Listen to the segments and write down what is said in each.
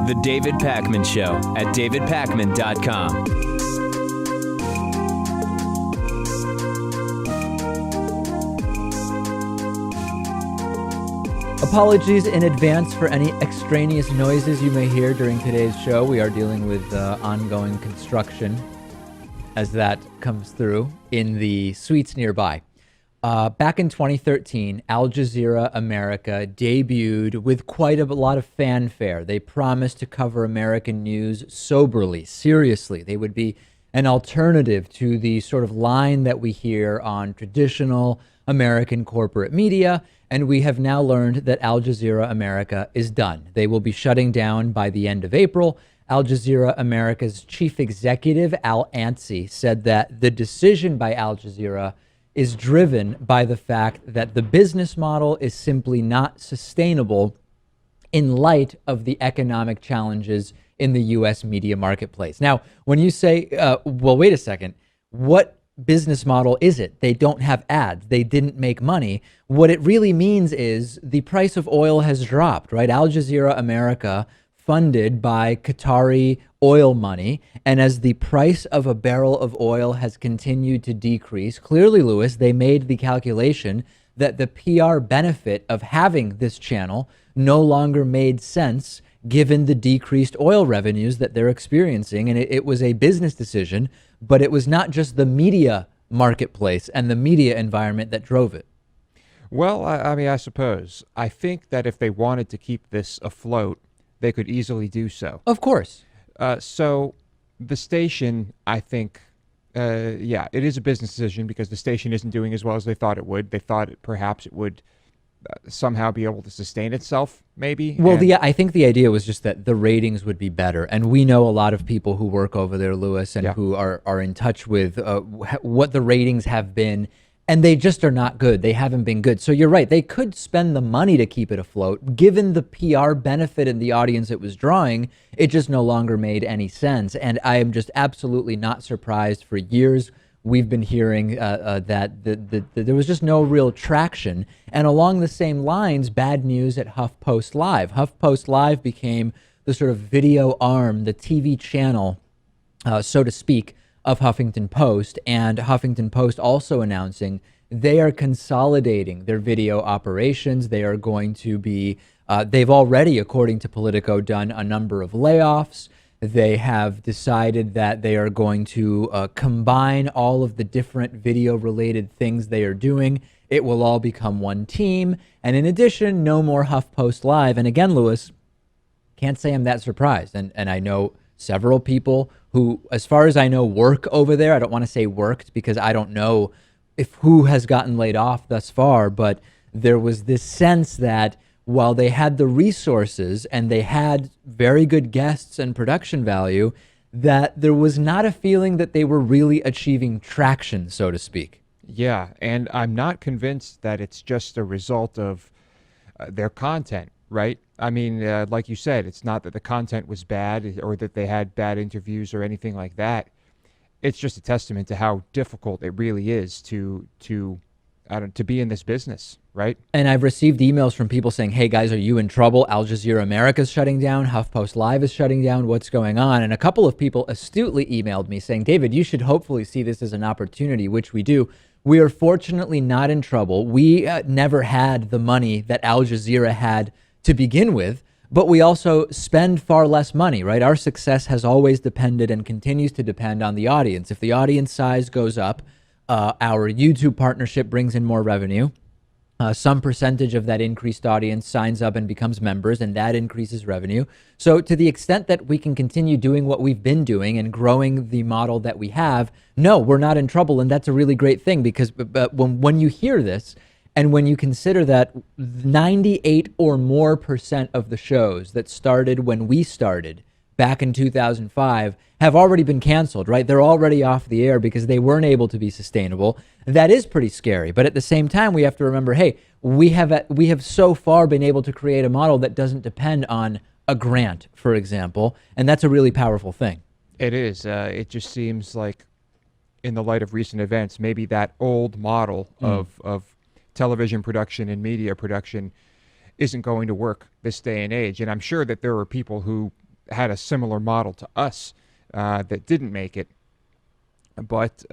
The David Pakman Show at davidpakman.com. Apologies in advance for any extraneous noises you may hear during today's show. We are dealing with ongoing construction as that comes through in the suites nearby. Back in 2013, Al Jazeera America debuted with quite a lot of fanfare. They promised to cover American news soberly, seriously. They would be an alternative to the sort of line that we hear on traditional American corporate media. And we have now learned that Al Jazeera America is done. They will be shutting down by the end of April. Al Jazeera America's chief executive, al-Anssi, said that the decision by Al Jazeera is driven by the fact that the business model is simply not sustainable in light of the economic challenges in the U.S. media marketplace. Now, when you say, well, wait a second, what business model is it? They don't have ads. They didn't make money. What it really means is the price of oil has dropped, right? Al Jazeera America, funded by Qatari oil money, and as the price of a barrel of oil has continued to decrease, clearly, Lewis, they made the calculation that the PR benefit of having this channel no longer made sense given the decreased oil revenues that they're experiencing. And it was a business decision, but it was not just the media marketplace and the media environment that drove it. Well, I mean, I suppose. I think that if they wanted to keep this afloat, they could easily do so. Of course. So the station, I think, yeah, it is a business decision because the station isn't doing as well as they thought it would. They thought perhaps it would somehow be able to sustain itself, maybe. Well, I think the idea was just that the ratings would be better. And we know a lot of people who work over there, Lewis, and who are in touch with what the ratings have been. And they just are not good. They haven't been good. So you're right. They could spend the money to keep it afloat. Given the PR benefit and the audience it was drawing, it just no longer made any sense. And I am just absolutely not surprised. For years, we've been hearing that there was just no real traction. And along the same lines, bad news at HuffPost Live. HuffPost Live became the sort of video arm, the TV channel, so to speak, of Huffington Post, and Huffington Post also announcing they are consolidating their video operations. They are going to be, they've already, according to Politico, done a number of layoffs. They have decided that they are going to combine all of the different video-related things they are doing. It will all become one team. And in addition, no more HuffPost Live. And again, Lewis, can't say I'm that surprised. And I know several people who, as far as I know, work over there. I don't want to say worked because I don't know if who has gotten laid off thus far, but there was this sense that while they had the resources and they had very good guests and production value, that there was not a feeling that they were really achieving traction, so to speak. Yeah, and I'm not convinced that it's just a result of their content, right? I mean, like you said, it's not that the content was bad or that they had bad interviews or anything like that. It's just a testament to how difficult it really is to be in this business, right? And I've received emails from people saying, hey guys, are you in trouble? Al Jazeera America is shutting down. HuffPost Live is shutting down. What's going on? And a couple of people astutely emailed me saying, David, you should hopefully see this as an opportunity, which we do. We are fortunately not in trouble. We never had the money that Al Jazeera had to begin with, but we also spend far less money, right? Our success has always depended and continues to depend on the audience. If the audience size goes up, our YouTube partnership brings in more revenue. Some percentage of that increased audience signs up and becomes members, and that increases revenue. So to the extent that we can continue doing what we've been doing and growing the model that we have, no, we're not in trouble. And that's a really great thing because when you hear this, and when you consider that 98 or more % of the shows that started when we started back in 2005 have already been canceled, right? They're already off the air because they weren't able to be sustainable. That is pretty scary. But at the same time, we have to remember, hey, we have so far been able to create a model that doesn't depend on a grant, for example. And that's a really powerful thing. It is. It just seems like in the light of recent events. Maybe that old model of television production and media production isn't going to work this day and age. And I'm sure that there are people who had a similar model to us that didn't make it. But,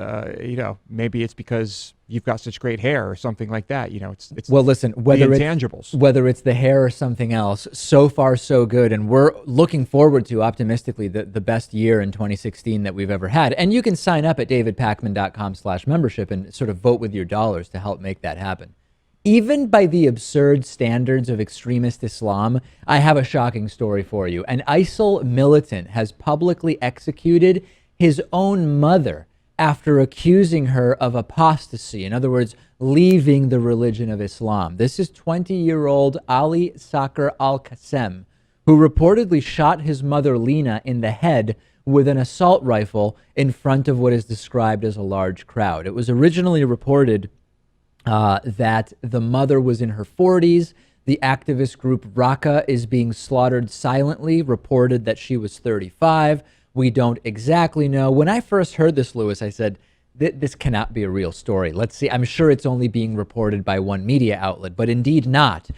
maybe it's because you've got such great hair or something like that. It's well, listen, whether the intangibles. Whether it's the hair or something else, so far so good. And we're looking forward to, optimistically, the best year in 2016 that we've ever had. And you can sign up at davidpakman.com/membership and sort of vote with your dollars to help make that happen. Even by the absurd standards of extremist Islam, I have a shocking story for you. An ISIL militant has publicly executed his own mother after accusing her of apostasy. In other words, leaving the religion of Islam. This is 20-year-old Ali Saqr al-Qasem, who reportedly shot his mother Lena in the head with an assault rifle in front of what is described as a large crowd. It was originally reported that the mother was in her 40s. The activist group Raqqa is being slaughtered silently, reported that she was 35. We don't exactly know. When I first heard this, Lewis, I said, this cannot be a real story. Let's see. I'm sure it's only being reported by one media outlet, but indeed not.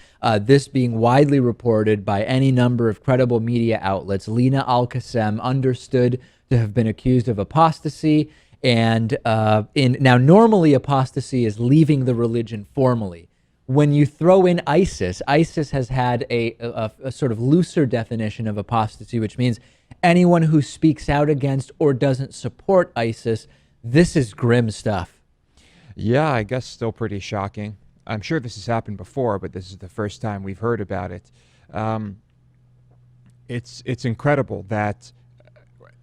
This being widely reported by any number of credible media outlets. Lena al-Qasem understood to have been accused of apostasy. And now normally apostasy is leaving the religion formally. When you throw in ISIS, ISIS has had a sort of looser definition of apostasy, which means anyone who speaks out against or doesn't support ISIS. This is grim stuff. Yeah, I guess still pretty shocking. I'm sure this has happened before, but this is the first time we've heard about it. It's incredible that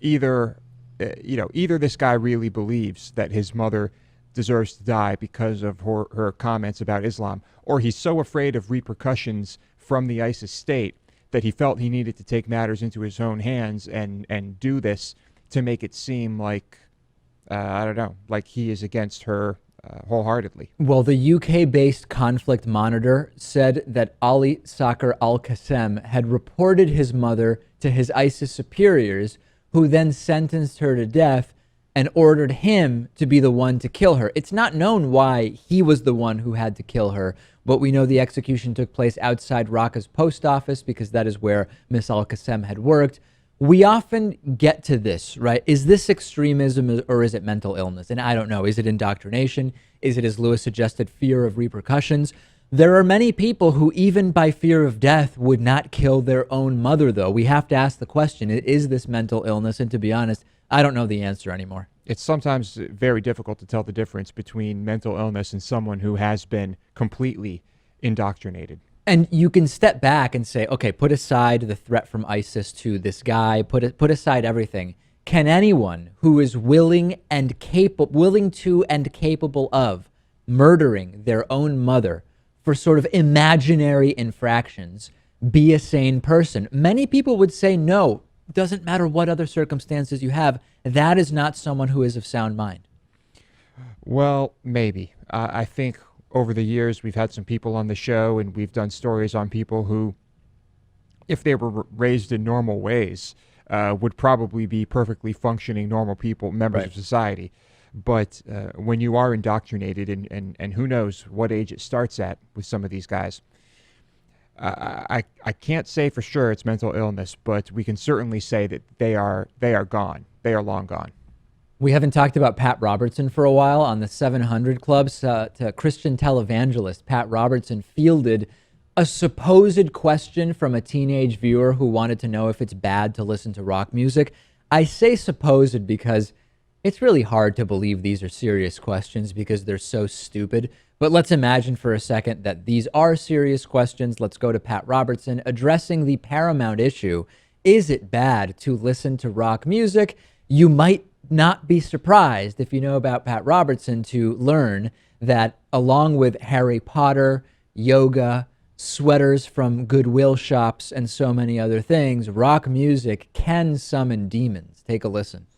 either this guy really believes that his mother deserves to die because of her comments about Islam, or he's so afraid of repercussions from the ISIS state that he felt he needed to take matters into his own hands and do this to make it seem like, like he is against her wholeheartedly. Well, the UK-based Conflict Monitor said that Ali Saqr al-Qasem had reported his mother to his ISIS superiors, who then sentenced her to death and ordered him to be the one to kill her. It's not known why he was the one who had to kill her, but we know the execution took place outside Raqqa's post office because that is where Miss al-Qasem had worked. We often get to this, right? Is this extremism or is it mental illness? And I don't know. Is it indoctrination? Is it, as Lewis suggested, fear of repercussions? There are many people who, even by fear of death, would not kill their own mother, though. We have to ask the question, is this mental illness? And to be honest, I don't know the answer anymore. It's sometimes very difficult to tell the difference between mental illness and someone who has been completely indoctrinated. And you can step back and say, okay, put aside the threat from ISIS to this guy, put aside everything. Can anyone who is willing to and capable of murdering their own mother for sort of imaginary infractions be a sane person? Many people would say no. Doesn't matter what other circumstances you have. That is not someone who is of sound mind. Well, maybe. I think over the years we've had some people on the show and we've done stories on people who, if they were raised in normal ways, would probably be perfectly functioning normal people, members of society. But when you are indoctrinated, and who knows what age it starts at with some of these guys, I can't say for sure it's mental illness, but we can certainly say that they are gone. They are long gone. We haven't talked about Pat Robertson for a while on the 700 Clubs. To Christian televangelist Pat Robertson fielded a supposed question from a teenage viewer who wanted to know if it's bad to listen to rock music. I say supposed because it's really hard to believe these are serious questions because they're so stupid. But let's imagine for a second that these are serious questions. Let's go to Pat Robertson addressing the paramount issue. Is it bad to listen to rock music? You might not be surprised if you know about Pat Robertson to learn that along with Harry Potter, yoga, sweaters from Goodwill shops, and so many other things, rock music can summon demons. Take a listen.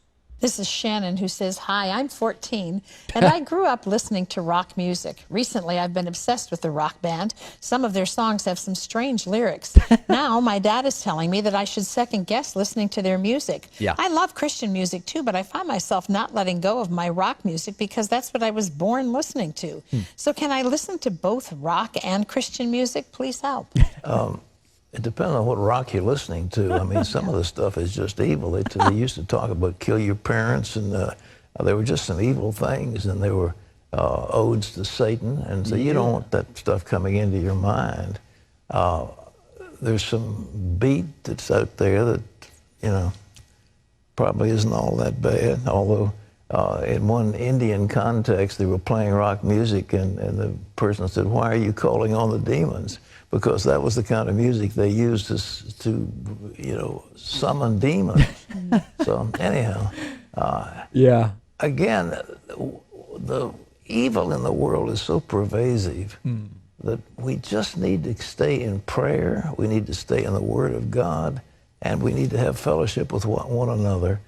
This is Shannon, who says, hi, I'm 14, and I grew up listening to rock music. Recently, I've been obsessed with the rock band. Some of their songs have some strange lyrics. Now, my dad is telling me that I should second guess listening to their music. Yeah. I love Christian music, too, but I find myself not letting go of my rock music because that's what I was born listening to. So can I listen to both rock and Christian music? Please help. It depends on what rock you're listening to. I mean, some of the stuff is just evil. They used to talk about kill your parents, and there were just some evil things, and there were odes to Satan, and so you don't want that stuff coming into your mind. There's some beat that's out there that, you know, probably isn't all that bad, although in one Indian context, they were playing rock music, and the person said, why are you calling on the demons? Because that was the kind of music they used to you know, summon demons. So anyhow, Yeah. again, the evil in the world is so pervasive that we just need to stay in prayer. We need to stay in the Word of God, and we need to have fellowship with one another.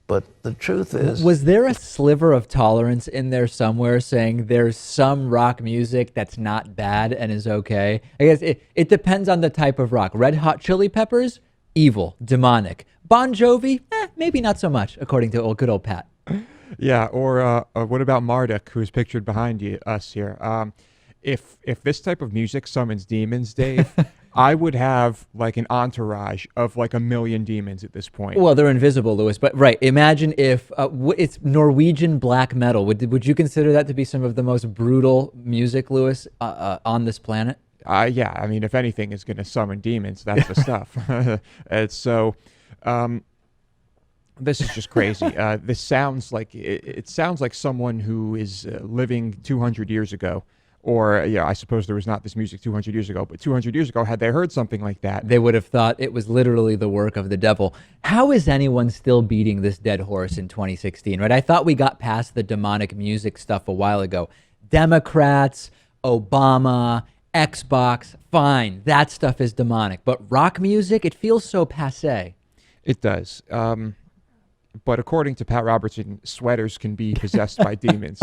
But the truth is... Was there a sliver of tolerance in there somewhere saying there's some rock music that's not bad and is okay? I guess it depends on the type of rock. Red Hot Chili Peppers, evil, demonic. Bon Jovi, maybe not so much, according to good old Pat. Yeah, or what about Marduk, who's pictured behind us here? If this type of music summons demons, Dave, I would have like an entourage of like 1 million demons at this point. Well, they're invisible, Lewis. But right, imagine if it's Norwegian black metal. Would you consider that to be some of the most brutal music, Lewis, on this planet? Yeah, I mean, if anything is going to summon demons, that's the stuff. And so, this is just crazy. This sounds like it sounds like someone who is living 200 years ago. Or, yeah, I suppose there was not this music 200 years ago, but 200 years ago, had they heard something like that, they would have thought it was literally the work of the devil. How is anyone still beating this dead horse in 2016, right? I thought we got past the demonic music stuff a while ago. Democrats, Obama, Xbox, fine, that stuff is demonic. But rock music, it feels so passé. it does. But according to Pat Robertson, sweaters can be possessed by demons.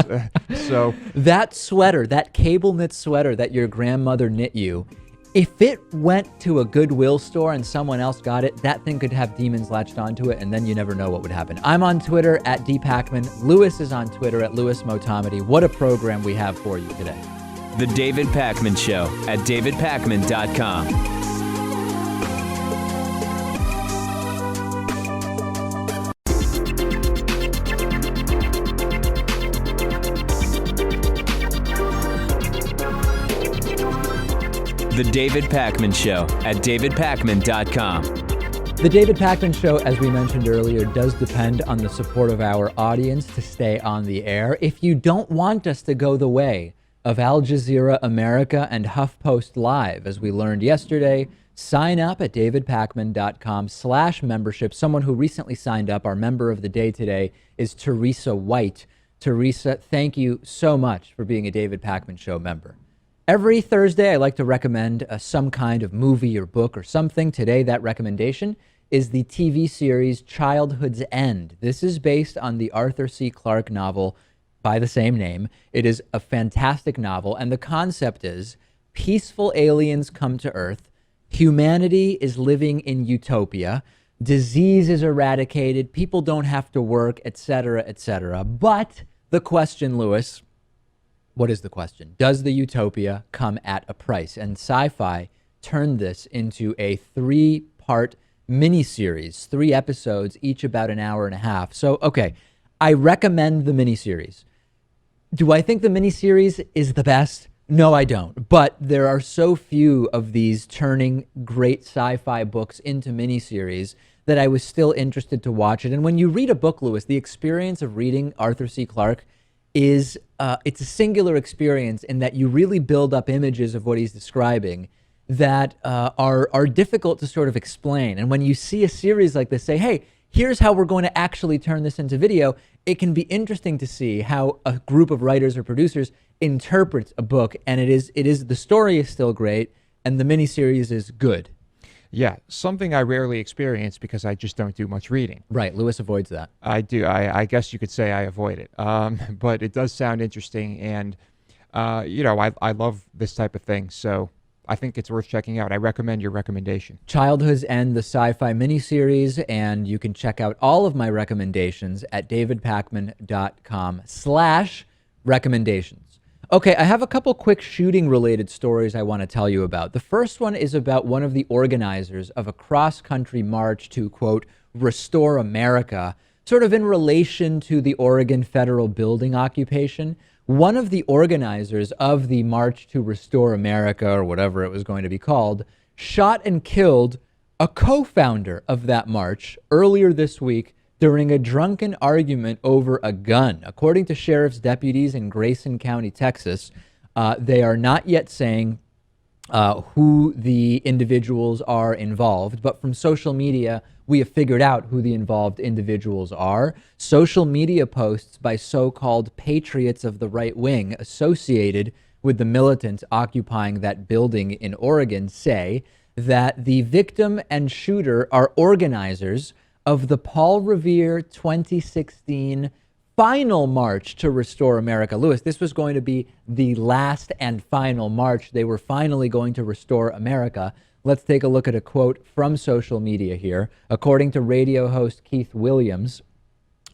So that sweater, that cable knit sweater that your grandmother knit you, if it went to a Goodwill store and someone else got it, that thing could have demons latched onto it, and then you never know what would happen. I'm on Twitter at @dpacman. Lewis is on Twitter at LewisMotamedy. What a program we have for you today. The David Pakman Show at davidpakman.com. The David Pakman Show at davidpakman.com. The David Pakman Show, as we mentioned earlier, does depend on the support of our audience to stay on the air. If you don't want us to go the way of Al Jazeera America and HuffPost Live, as we learned yesterday, sign up at davidpakman.com/membership. Someone who recently signed up, our member of the day today, is Teresa White. Teresa, thank you so much for being a David Pakman Show member. Every Thursday, I like to recommend some kind of movie or book or something. Today, that recommendation is the TV series Childhood's End. This is based on the Arthur C. Clarke novel by the same name. It is a fantastic novel, and the concept is peaceful aliens come to Earth, humanity is living in utopia, disease is eradicated, people don't have to work, etc., etc. But the question, Lewis, what is the question? Does the utopia come at a price? And Sci-Fi turned this into a 3-part miniseries, 3 episodes, each about an hour and a half. So, okay, I recommend the miniseries. Do I think the miniseries is the best? No, I don't. But there are so few of these turning great sci-fi books into miniseries that I was still interested to watch it. And when you read a book, Lewis, the experience of reading Arthur C. Clarke is it's a singular experience in that you really build up images of what he's describing that are difficult to sort of explain. And when you see a series like this say, hey, here's how we're going to actually turn this into video, it can be interesting to see how a group of writers or producers interprets a book. And it is the story is still great, and the miniseries is good. Yeah, something I rarely experience because I just don't do much reading. Right. Lewis avoids that. I do. I guess you could say I avoid it. But it does sound interesting, and I love this type of thing, so I think it's worth checking out. I recommend your recommendation. Childhood's End, the sci-fi miniseries, and you can check out all of my recommendations at davidpakman.com/recommendations. Okay, I have a couple quick shooting-related stories I want to tell you about. The first one is about one of the organizers of a cross-country march to, quote, restore America, sort of in relation to the Oregon federal building occupation. One of the organizers of the March to Restore America, or whatever it was going to be called, shot and killed a co-founder of that march earlier this week during a drunken argument over a gun. According to sheriff's deputies in Grayson County, Texas, they are not yet saying who the individuals are involved, but from social media, we have figured out who the involved individuals are. Social media posts by so-called patriots of the right wing associated with the militants occupying that building in Oregon say that the victim and shooter are organizers of the Paul Revere 2016 final march to restore America. Lewis, this was going to be the last and final march. They were finally going to restore America. Let's take a look at a quote from social media here. According to radio host Keith Williams,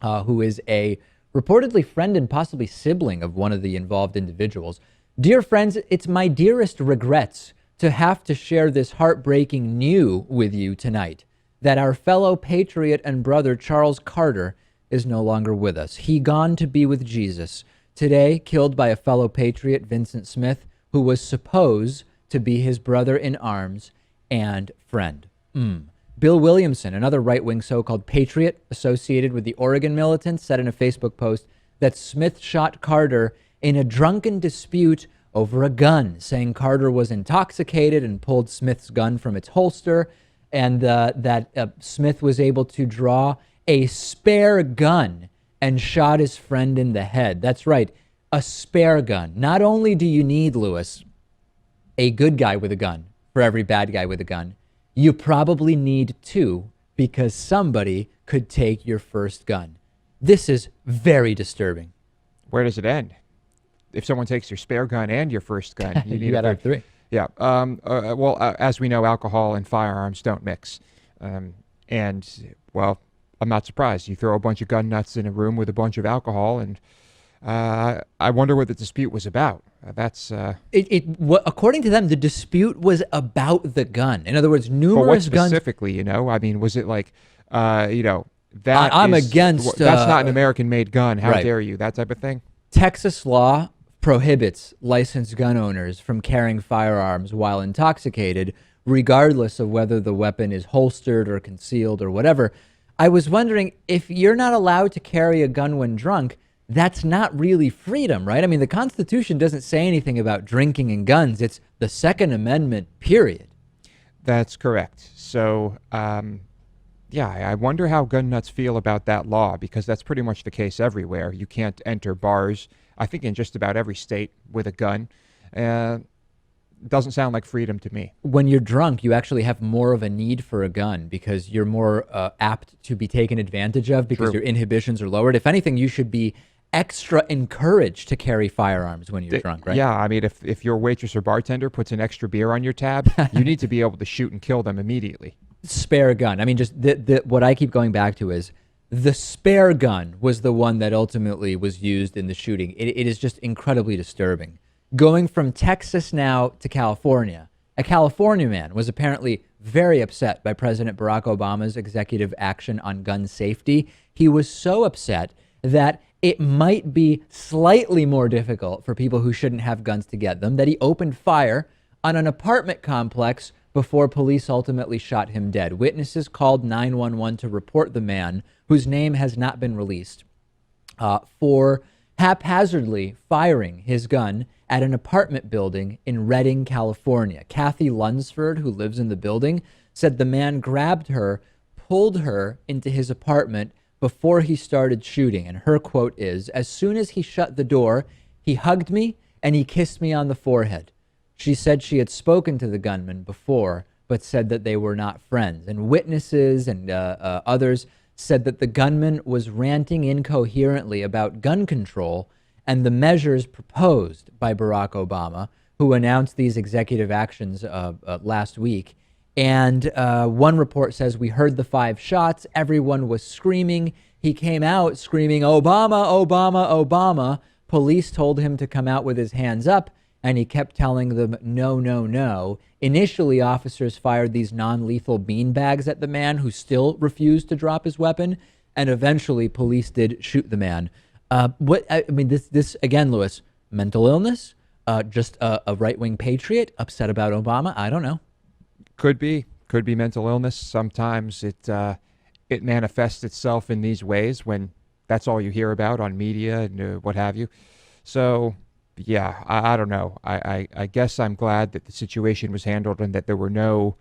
who is a reportedly friend and possibly sibling of one of the involved individuals. Dear friends, it's my dearest regrets to have to share this heartbreaking news with you tonight, that our fellow patriot and brother Charles Carter is no longer with us. He gone to be with Jesus. Today, killed by a fellow patriot, Vincent Smith, who was supposed to be his brother in arms and friend. Bill Williamson, another right-wing so-called patriot associated with the Oregon militants, said in a Facebook post that Smith shot Carter in a drunken dispute over a gun, saying Carter was intoxicated and pulled Smith's gun from its holster, and that Smith was able to draw a spare gun and shot his friend in the head. That's right, a spare gun. Not only do you need, Lewis, a good guy with a gun for every bad guy with a gun, you probably need two, because somebody could take your first gun. This is very disturbing. Where does it end? If someone takes your spare gun and your first gun, you need you got to have three. Yeah. As we know, alcohol and firearms don't mix. Well, I'm not surprised. You throw a bunch of gun nuts in a room with a bunch of alcohol, and I wonder what the dispute was about. According to them, the dispute was about the gun. In other words, numerous but what guns. Specifically, I mean, was it like, that I'm against. That's not an American-made gun. How right. dare you? That type of thing. Texas law prohibits licensed gun owners from carrying firearms while intoxicated, regardless of whether the weapon is holstered or concealed or whatever. I was wondering, if you're not allowed to carry a gun when drunk, that's not really freedom, right? I mean, the Constitution doesn't say anything about drinking and guns. It's the Second Amendment, period. That's correct. So, I wonder how gun nuts feel about that law, because that's pretty much the case everywhere. You can't enter bars, I think, in just about every state with a gun. Doesn't sound like freedom to me. When you're drunk, you actually have more of a need for a gun because you're more apt to be taken advantage of because your inhibitions are lowered. If anything, you should be extra encouraged to carry firearms when you're drunk, right? Yeah, I mean, if your waitress or bartender puts an extra beer on your tab, you need to be able to shoot and kill them immediately. Spare gun. I mean, just what I keep going back to is the spare gun was the one that ultimately was used in the shooting. It is just incredibly disturbing. Going from Texas now to California, a California man was apparently very upset by President Barack Obama's executive action on gun safety. He was so upset that it might be slightly more difficult for people who shouldn't have guns to get them, that he opened fire on an apartment complex before police ultimately shot him dead. Witnesses called 911 to report the man, whose name has not been released, for haphazardly firing his gun at an apartment building in Redding, California. Kathy Lunsford, who lives in the building, said the man grabbed her, pulled her into his apartment before he started shooting. And her quote is, "As soon as he shut the door, he hugged me and he kissed me on the forehead." She said she had spoken to the gunman before, but said that they were not friends. And witnesses and others said that the gunman was ranting incoherently about gun control and the measures proposed by Barack Obama, who announced these executive actions last week. And one report says, we heard the 5 shots. Everyone was screaming. He came out screaming, Obama, Obama, Obama. Police told him to come out with his hands up, and he kept telling them, no, no, no. Initially, officers fired these non-lethal beanbags at the man, who still refused to drop his weapon. And eventually, police did shoot the man. This again, Lewis, mental illness, just a right-wing patriot upset about Obama. I don't know. Could be mental illness. Sometimes it manifests itself in these ways when that's all you hear about on media and what have you. So, yeah, I don't know. I guess I'm glad that the situation was handled and that there were no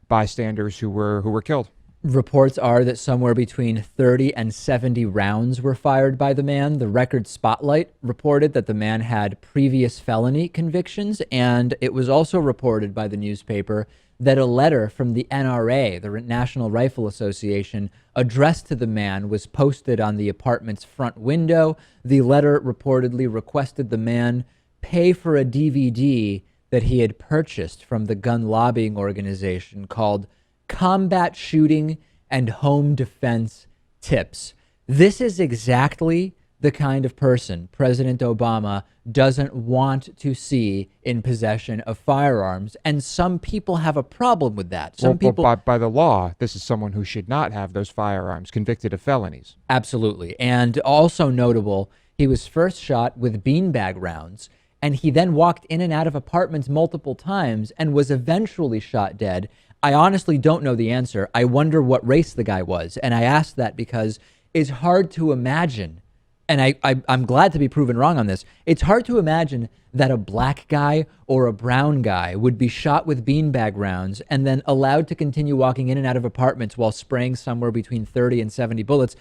bystanders who were killed. Reports are that somewhere between 30 and 70 rounds were fired by the man. The Record Spotlight reported that the man had previous felony convictions, and it was also reported by the newspaper that a letter from the NRA, the National Rifle Association, addressed to the man was posted on the apartment's front window. The letter reportedly requested the man pay for a DVD that he had purchased from the gun lobbying organization called Combat Shooting and Home Defense Tips. This is exactly the kind of person President Obama doesn't want to see in possession of firearms, and some people have a problem with that. Some people, by the law, this is someone who should not have those firearms, convicted of felonies. Absolutely. And also notable, he was first shot with beanbag rounds, and he then walked in and out of apartments multiple times and was eventually shot dead. I honestly don't know the answer. I wonder what race the guy was. And I ask that because it's hard to imagine, and I'm glad to be proven wrong on this, it's hard to imagine that a black guy or a brown guy would be shot with beanbag rounds and then allowed to continue walking in and out of apartments while spraying somewhere between 30 and 70 bullets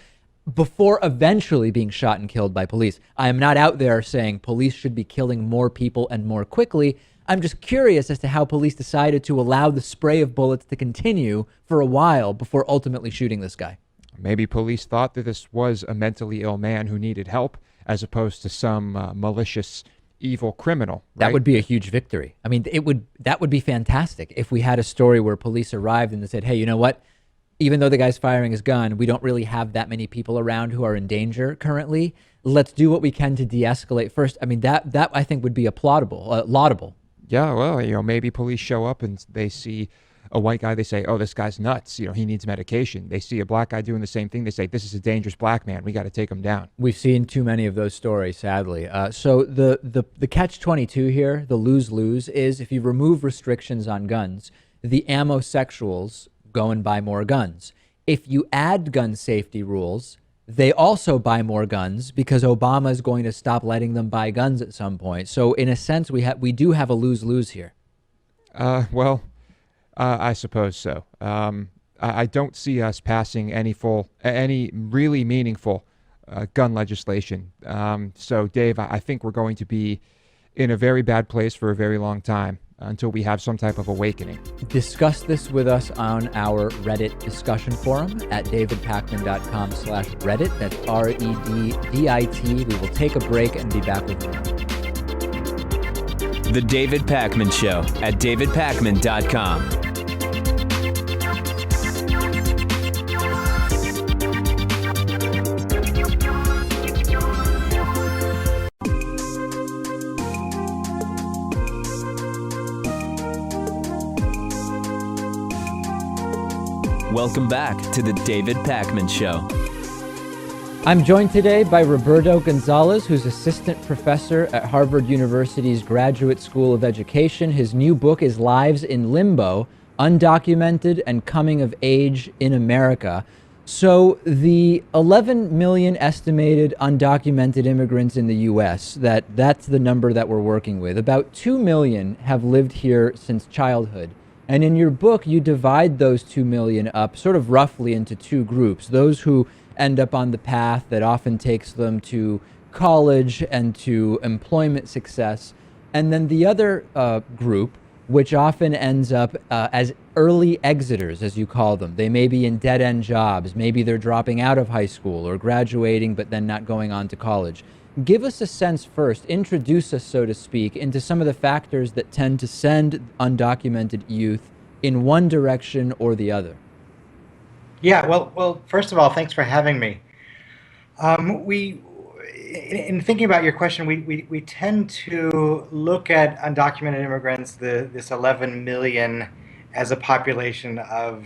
before eventually being shot and killed by police. I am not out there saying police should be killing more people and more quickly. I'm just curious as to how police decided to allow the spray of bullets to continue for a while before ultimately shooting this guy. Maybe police thought that this was a mentally ill man who needed help as opposed to some malicious, evil criminal. Right? That would be a huge victory. I mean, that would be fantastic if we had a story where police arrived and they said, hey, you know what? Even though the guy's firing his gun, we don't really have that many people around who are in danger currently. Let's do what we can to de-escalate first. I mean, that I think would be applaudable, laudable. Yeah, well, maybe police show up and they see a white guy, they say, oh, this guy's nuts. He needs medication. They see a black guy doing the same thing. They say, this is a dangerous black man. We got to take him down. We've seen too many of those stories, sadly. So the catch-22 here, the lose-lose, is if you remove restrictions on guns, the ammo-sexuals go and buy more guns. If you add gun safety rules, they also buy more guns because Obama is going to stop letting them buy guns at some point. So in a sense, we do have a lose-lose here. I suppose so. I don't see us passing any really meaningful gun legislation. So, Dave, I think we're going to be in a very bad place for a very long time until we have some type of awakening. Discuss this with us on our Reddit discussion forum at davidpakman.com/Reddit. That's REDDIT. We will take a break and be back with more. The David Pakman Show at davidpakman.com. Welcome back to the David Pakman Show. I'm joined today by Roberto Gonzales, who's assistant professor at Harvard University's Graduate School of Education. His new book is Lives in Limbo, Undocumented and Coming of Age in America. So the 11 million estimated undocumented immigrants in the U.S., that's the number that we're working with. About 2 million have lived here since childhood. And in your book, you divide those 2 million up sort of roughly into two groups. Those who end up on the path that often takes them to college and to employment success. And then the other group which often ends up as early exiters, as you call them. They may be in dead-end jobs. Maybe they're dropping out of high school or graduating, but then not going on to college. Give us a sense first, introduce us, so to speak, into some of the factors that tend to send undocumented youth in one direction or the other. Yeah, well, first of all, thanks for having me. In thinking about your question, we tend to look at undocumented immigrants, this 11 million, as a population of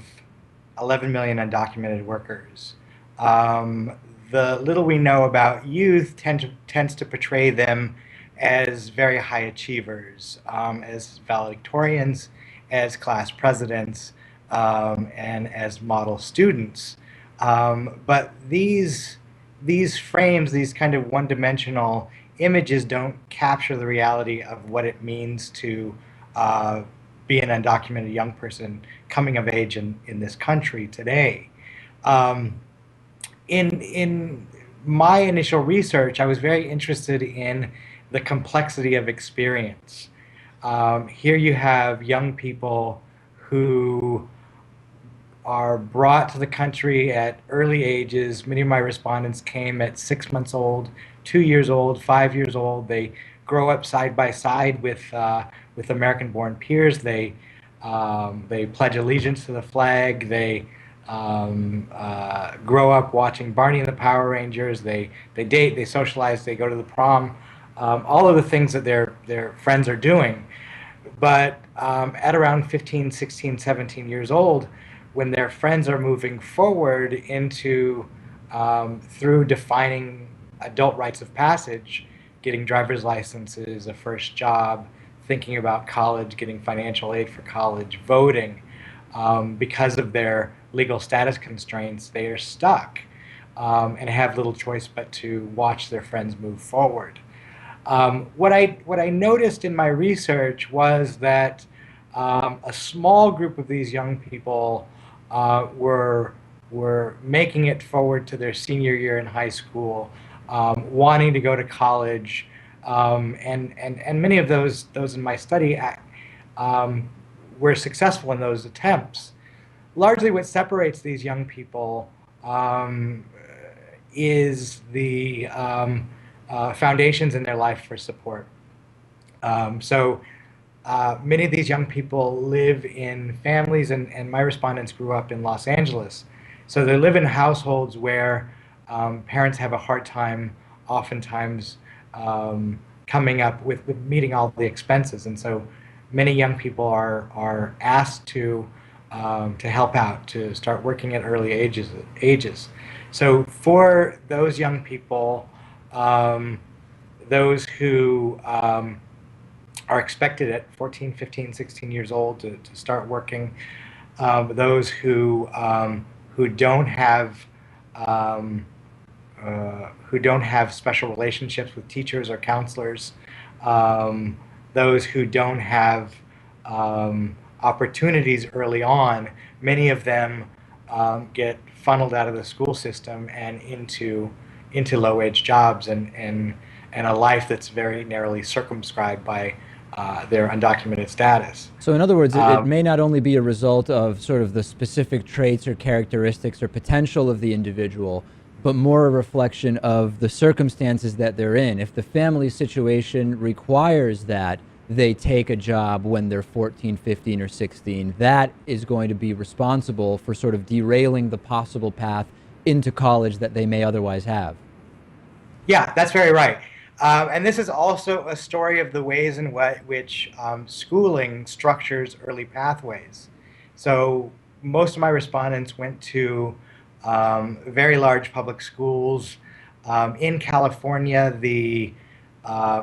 11 million undocumented workers. The little we know about youth tends to portray them as very high achievers, as valedictorians, as class presidents, and as model students. But these frames, these kind of one-dimensional images, don't capture the reality of what it means to be an undocumented young person coming of age in this country today. In my initial research, I was very interested in the complexity of experience. Here you have young people who are brought to the country at early ages. Many of my respondents came at 6 months old, 2 years old, 5 years old. They grow up side by side with American-born peers. They pledge allegiance to the flag. They grow up watching Barney and the Power Rangers. They date, they socialize, they go to the prom. All of the things that their friends are doing. But at around 15, 16, 17 years old, when their friends are moving forward into through defining adult rites of passage, getting driver's licenses, a first job, thinking about college, getting financial aid for college, voting, because of their legal status constraints, they are stuck and have little choice but to watch their friends move forward. What I noticed in my research was that a small group of these young people were making it forward to their senior year in high school, wanting to go to college, and many of those in my study were successful in those attempts. Largely, what separates these young people is the foundations in their life for support. Many of these young people live in families, and my respondents grew up in Los Angeles. So they live in households where parents have a hard time, oftentimes, coming up with meeting all the expenses. And so many young people are asked to help out, to start working at early ages. So for those young people, those who are expected at 14, 15, 16 years old to start working, those who don't have special relationships with teachers or counselors, those who don't have opportunities early on, many of them get funneled out of the school system and into low-wage jobs and a life that's very narrowly circumscribed by their undocumented status. So in other words, it may not only be a result of sort of the specific traits or characteristics or potential of the individual, but more a reflection of the circumstances that they're in. If the family situation requires that they take a job when they're 14, 15, or 16, that is going to be responsible for sort of derailing the possible path into college that they may otherwise have. Yeah, that's very right. And this is also a story of the ways in which schooling structures early pathways. So most of my respondents went to very large public schools. In California, the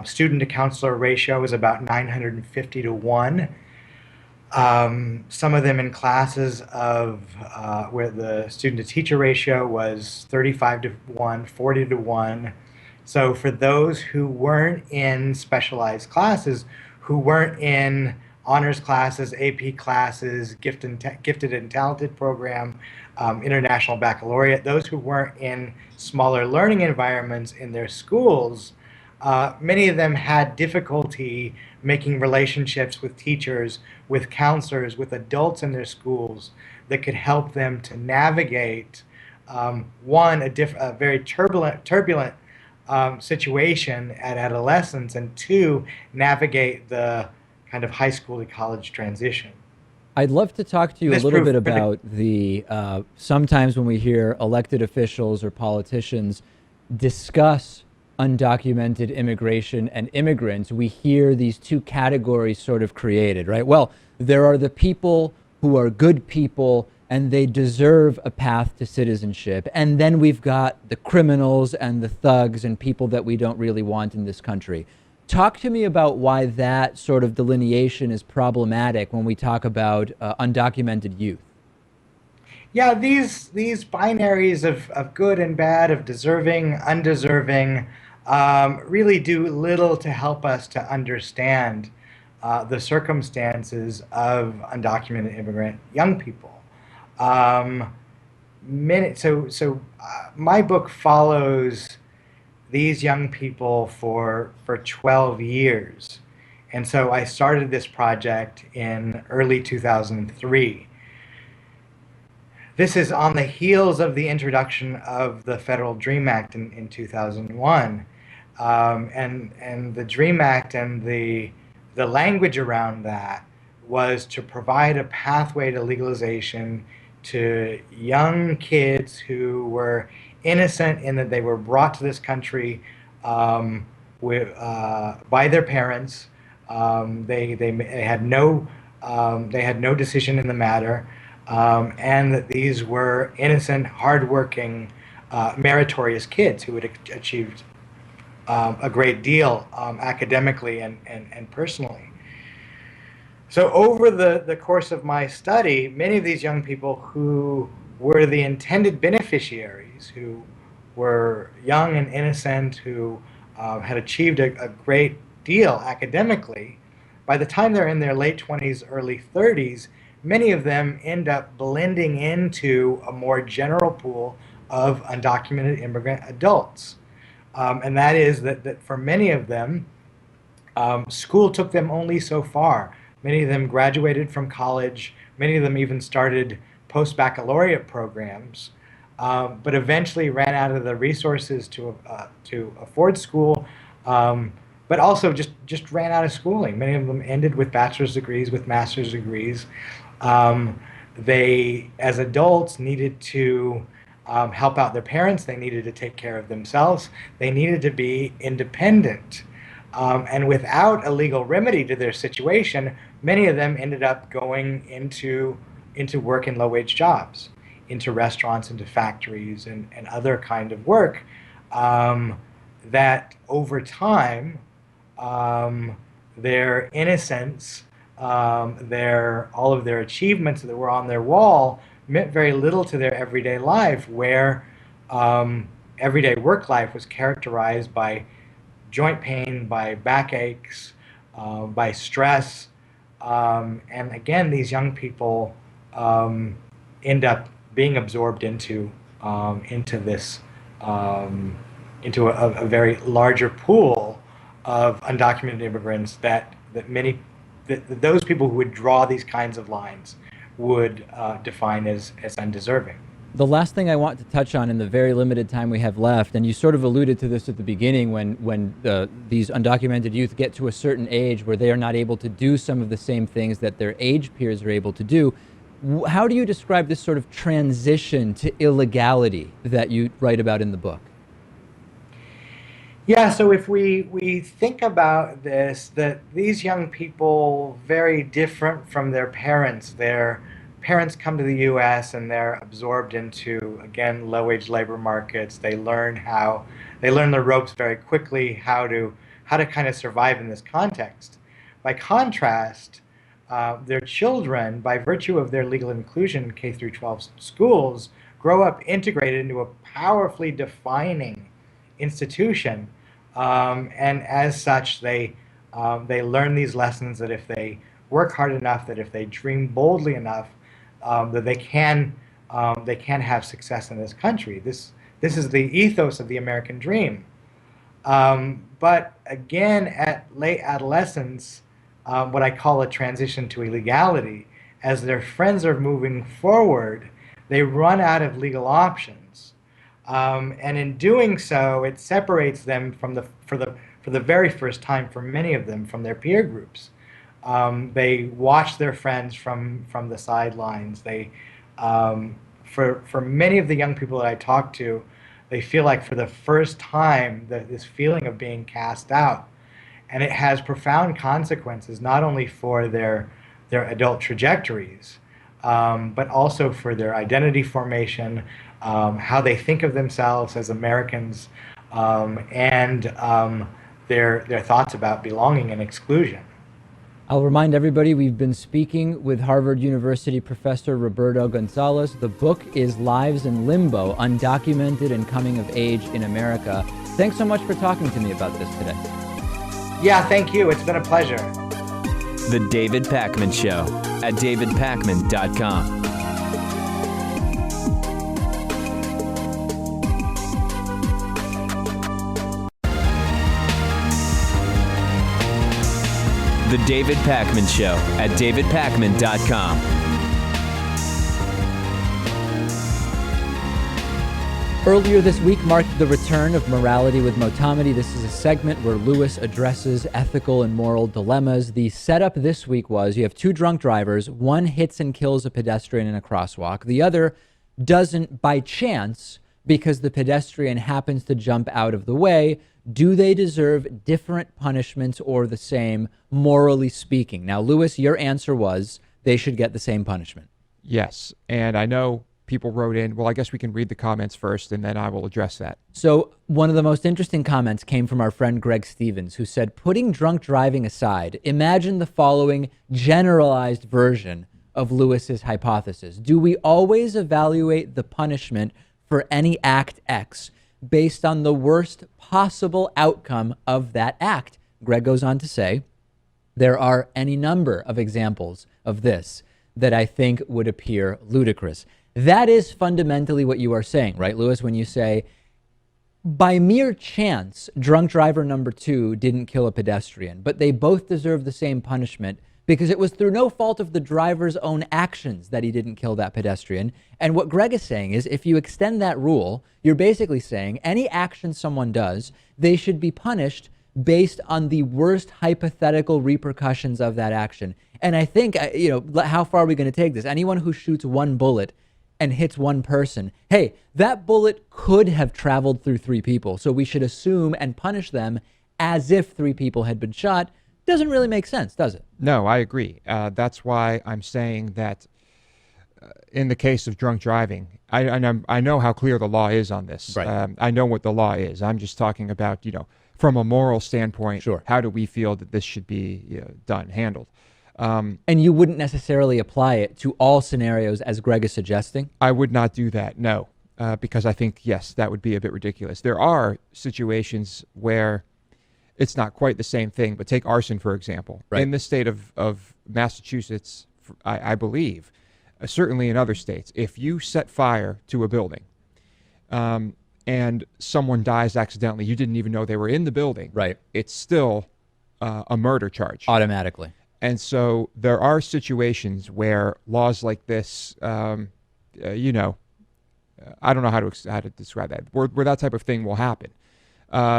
student to counselor ratio is about 950 to 1. Some of them in classes of where the student to teacher ratio was 35 to 1, 40 to 1. So for those who weren't in specialized classes, who weren't in honors classes, AP classes, gifted and talented program, international baccalaureate, those who weren't in smaller learning environments in their schools, many of them had difficulty making relationships with teachers, with counselors, with adults in their schools that could help them to navigate one, a very turbulent situation at adolescence, and two, navigate the kind of high school to college transition. I'd love to talk to you a This little proved bit really- about the sometimes when we hear elected officials or politicians discuss undocumented immigration and immigrants, we hear these two categories sort of created, right? Well, there are the people who are good people and they deserve a path to citizenship. And then we've got the criminals and the thugs and people that we don't really want in this country. Talk to me about why that sort of delineation is problematic when we talk about undocumented youth. Yeah, these binaries of good and bad, of deserving, undeserving, really do little to help us to understand the circumstances of undocumented immigrant young people. My book follows these young people for 12 years. And so I started this project in early 2003. This is on the heels of the introduction of the Federal DREAM Act in 2001. And the DREAM Act and the language around that was to provide a pathway to legalization to young kids who were innocent in that they were brought to this country by their parents. They had no decision in the matter, and that these were innocent, hardworking, meritorious kids who had achieved a great deal academically and personally. So over the course of my study, many of these young people who were the intended beneficiaries, who were young and innocent, who had achieved a great deal academically, by the time they're in their late 20s, early 30s, many of them end up blending into a more general pool of undocumented immigrant adults. And that is that for many of them, school took them only so far. Many of them graduated from college. Many of them even started post-baccalaureate programs, but eventually ran out of the resources to afford school, but also just ran out of schooling. Many of them ended with bachelor's degrees, with master's degrees. They, as adults, needed to help out their parents. They needed to take care of themselves. They needed to be independent. And without a legal remedy to their situation, many of them ended up going into work in low-wage jobs, into restaurants, into factories, and other kind of work that over time, their innocence, all of their achievements that were on their wall meant very little to their everyday life, where everyday work life was characterized by joint pain, by backaches, by stress. And again, these young people end up being absorbed into this, into a very larger pool of undocumented immigrants that those people who would draw these kinds of lines would define as undeserving. The last thing I want to touch on in the very limited time we have left, and you sort of alluded to this at the beginning, when these undocumented youth get to a certain age where they are not able to do some of the same things that their age peers are able to do. How do you describe this sort of transition to illegality that you write about in the book? Yeah, so if we think about this, that these young people, very different from their parents, their parents come to the U.S. and they're absorbed into, again, low-wage labor markets. They learn the ropes very quickly, how to kind of survive in this context. By contrast, their children, by virtue of their legal inclusion in K through 12 schools, grow up integrated into a powerfully defining institution, and as such, they learn these lessons that if they work hard enough, that if they dream boldly enough, that they can have success in this country. This is the ethos of the American dream. But again, at late adolescence, what I call a transition to illegality, as their friends are moving forward, they run out of legal options. And in doing so, it separates them from for the very first time for many of them from their peer groups. They watch their friends from the sidelines. For many of the young people that I talk to, they feel like for the first time that this feeling of being cast out, and it has profound consequences not only for their adult trajectories, but also for their identity formation, how they think of themselves as Americans, and their thoughts about belonging and exclusion. I'll remind everybody we've been speaking with Harvard University professor Roberto Gonzales. The book is Lives in Limbo, Undocumented and Coming of Age in America. Thanks so much for talking to me about this today. Yeah, thank you. It's been a pleasure. The David Pakman Show at davidpakman.com. The David Pakman Show at davidpakman.com. Earlier this week marked the return of Morality with Motamedi. This is a segment where Lewis addresses ethical and moral dilemmas. The setup this week was you have two drunk drivers. One hits and kills a pedestrian in a crosswalk. The other doesn't by chance because the pedestrian happens to jump out of the way. Do they deserve different punishments or the same, morally speaking? Now, Lewis, your answer was they should get the same punishment. Yes. And I know people wrote in, well, I guess we can read the comments first and then I will address that. So one of the most interesting comments came from our friend Greg Stevens, who said, putting drunk driving aside, imagine the following generalized version of Lewis's hypothesis. Do we always evaluate the punishment for any act X based on the worst possible outcome of that act? Greg goes on to say, there are any number of examples of this that I think would appear ludicrous. That is fundamentally what you are saying, right, Lewis, when you say, by mere chance, drunk driver number 2 didn't kill a pedestrian, but they both deserve the same punishment because it was through no fault of the driver's own actions that he didn't kill that pedestrian. And what Greg is saying is if you extend that rule, you're basically saying any action someone does, they should be punished based on the worst hypothetical repercussions of that action. And I think, how far are we going to take this? Anyone who shoots one bullet and hits one person, hey, that bullet could have traveled through 3 people. So we should assume and punish them as if 3 people had been shot. Doesn't really make sense, does it? No, I agree. That's why I'm saying that in the case of drunk driving, I know how clear the law is on this. Right. I know what the law is. I'm just talking about, from a moral standpoint, Sure. How do we feel that this should be handled? And you wouldn't necessarily apply it to all scenarios as Greg is suggesting? I would not do that, no, because I think, yes, that would be a bit ridiculous. There are situations where it's not quite the same thing, but take arson, for example. Right. In the state of Massachusetts, I believe, certainly in other states, if you set fire to a building and someone dies accidentally, you didn't even know they were in the building, Right. It's still a murder charge. Automatically. And so there are situations where laws like this, I don't know how to describe that, where that type of thing will happen.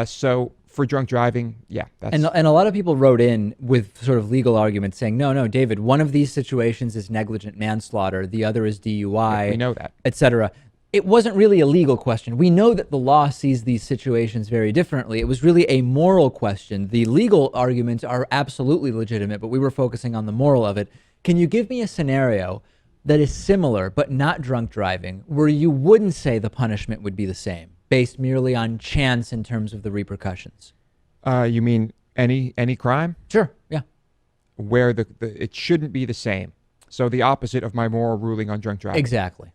So for drunk driving, yeah. And a lot of people wrote in with sort of legal arguments saying, no, David, one of these situations is negligent manslaughter, the other is DUI, we know that, et cetera. It wasn't really a legal question. We know that the law sees these situations very differently. It was really a moral question. The legal arguments are absolutely legitimate, but we were focusing on the moral of it. Can you give me a scenario that is similar, but not drunk driving, where you wouldn't say the punishment would be the same, based merely on chance in terms of the repercussions? You mean any crime? Sure, yeah. Where it shouldn't be the same. So the opposite of my moral ruling on drunk driving. Exactly.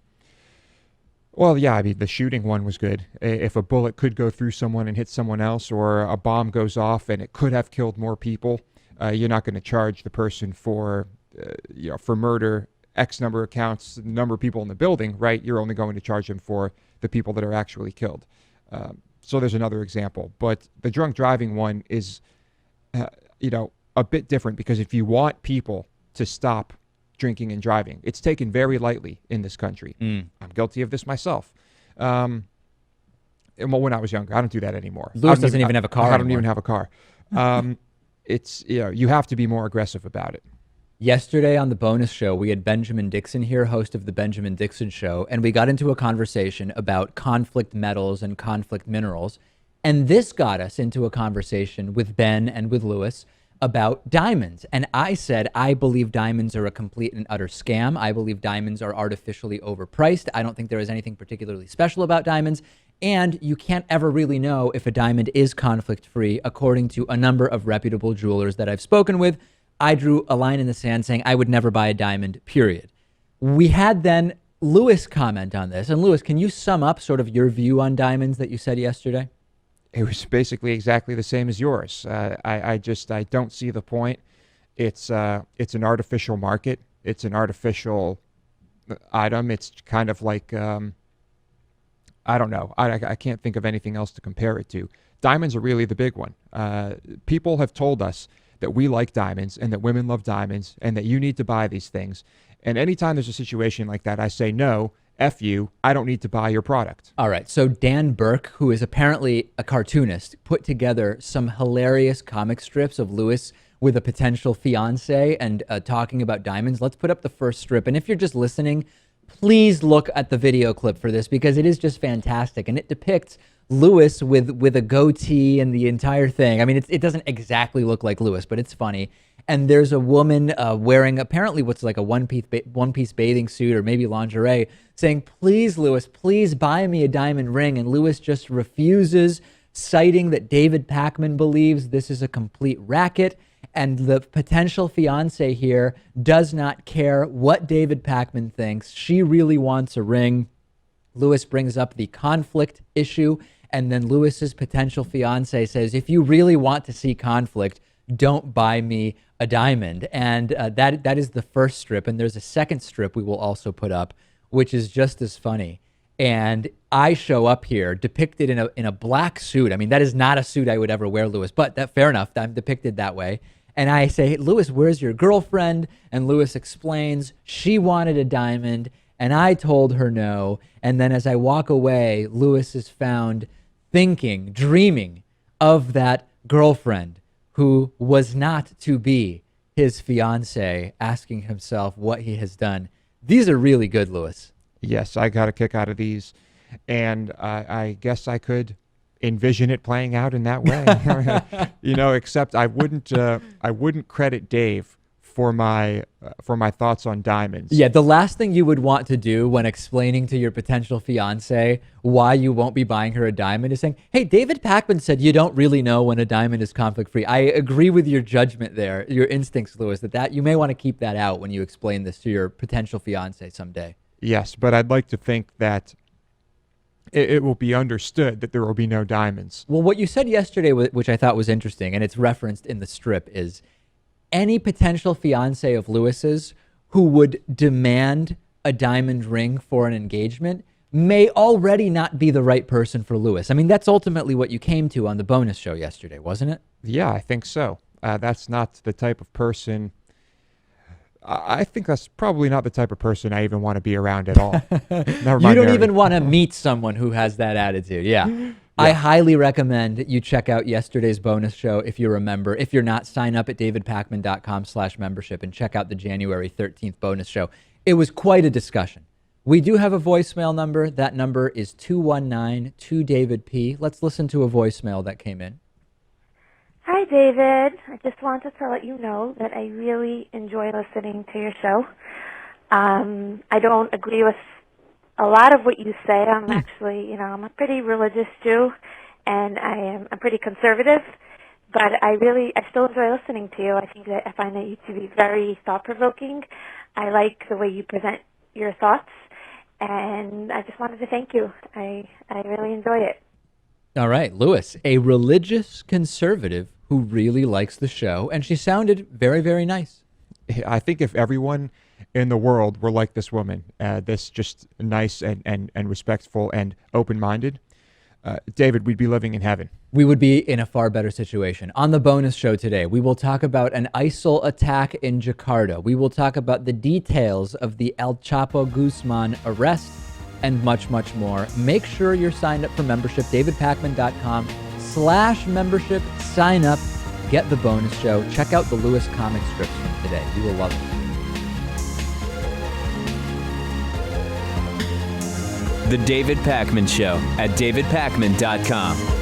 Well, yeah, I mean, the shooting one was good. If a bullet could go through someone and hit someone else, or a bomb goes off and it could have killed more people, you're not going to charge the person for murder, X number of counts, the number of people in the building, right? You're only going to charge them for the people that are actually killed. So there's another example. But the drunk driving one is, a bit different, because if you want people to stop drinking and driving, it's taken very lightly in this country. I'm guilty of this myself. Well, when I was younger, I don't do that anymore. Lewis doesn't even have a car I don't anymore. even have a car. It's, you have to be more aggressive about it. Yesterday on the bonus show, we had Benjamin Dixon here, host of the Benjamin Dixon Show, and we got into a conversation about conflict metals and conflict minerals. And this got us into a conversation with Ben and with Lewis about diamonds. And I said, I believe diamonds are a complete and utter scam. I believe diamonds are artificially overpriced. I don't think there is anything particularly special about diamonds. And you can't ever really know if a diamond is conflict-free, according to a number of reputable jewelers that I've spoken with. I drew a line in the sand saying I would never buy a diamond, period. We had then Lewis comment on this. And Lewis, can you sum up sort of your view on diamonds that you said yesterday? It was basically exactly the same as yours. I don't see the point. It's an artificial market. It's an artificial item. It's kind of like, I don't know. I can't think of anything else to compare it to. Diamonds are really the big one. People have told us that we like diamonds and that women love diamonds and that you need to buy these things. And anytime there's a situation like that, I say, no, F you, I don't need to buy your product. All right. So Dan Burke, who is apparently a cartoonist, put together some hilarious comic strips of Lewis with a potential fiance and talking about diamonds. Let's put up the first strip. And if you're just listening, please look at the video clip for this, because it is just fantastic. And it depicts Lewis with a goatee and the entire thing. I mean, it doesn't exactly look like Lewis, but it's funny. And there's a woman wearing apparently what's like a one-piece bathing suit or maybe lingerie, saying, please, Lewis, please buy me a diamond ring. And Lewis just refuses, citing that David Pakman believes this is a complete racket. And the potential fiance here does not care what David Pakman thinks. She really wants a ring. Lewis brings up the conflict issue. And then Lewis's potential fiance says, if you really want to see conflict, don't buy me a diamond. And that is the first strip. And there's a second strip we will also put up, which is just as funny. And I show up here depicted in a black suit. I mean, that is not a suit I would ever wear, Lewis, but fair enough. I'm depicted that way. And I say, hey, Lewis, where's your girlfriend? And Lewis explains she wanted a diamond. And I told her no. And then as I walk away, Lewis is found thinking, dreaming of that girlfriend who was not to be his fiance, asking himself what he has done. These are really good, Lewis. Yes, I got a kick out of these. And I guess I could envision it playing out in that way. Except I wouldn't credit Dave for my thoughts on diamonds. Yeah, the last thing you would want to do when explaining to your potential fiance why you won't be buying her a diamond is saying, hey, David Pakman said you don't really know when a diamond is conflict-free. I agree with your judgment there, your instincts, Lewis, that you may want to keep that out when you explain this to your potential fiance someday. Yes, but I'd like to think that it will be understood that there will be no diamonds. Well, what you said yesterday, which I thought was interesting, and it's referenced in the strip, is any potential fiance of Lewis's who would demand a diamond ring for an engagement may already not be the right person for Lewis. I mean, that's ultimately what you came to on the bonus show yesterday, wasn't it? Yeah, I think so. That's not the type of person. I think that's probably not the type of person I even want to be around at all. Never mind. You don't even want to meet someone who has that attitude. Yeah. I highly recommend you check out yesterday's bonus show if you're a member. If you're not, sign up at davidpakman.com/membership and check out the January 13th bonus show. It was quite a discussion. We do have a voicemail number. That number is 219-2DavidP. Let's listen to a voicemail that came in. Hi, David. I just wanted to let you know that I really enjoy listening to your show. I don't agree with a lot of what you say. I'm actually, I'm a pretty religious Jew, and I'm pretty conservative, but I still enjoy listening to you. I find that you to be very thought-provoking. I like the way you present your thoughts, and I just wanted to thank you. I really enjoy it. All right, Lewis, a religious conservative who really likes the show, and she sounded very, very nice. I think if everyone in the world were like this woman, this just nice and respectful and open-minded, David, we'd be living in heaven. We would be in a far better situation. On the bonus show today, we will talk about an ISIL attack in Jakarta. We will talk about the details of the El Chapo Guzman arrest and much, much more. Make sure you're signed up for membership, davidpakman.com/membership. Sign up, get the bonus show. Check out the Lewis comic strips from today. You will love it. The David Pakman Show at davidpakman.com.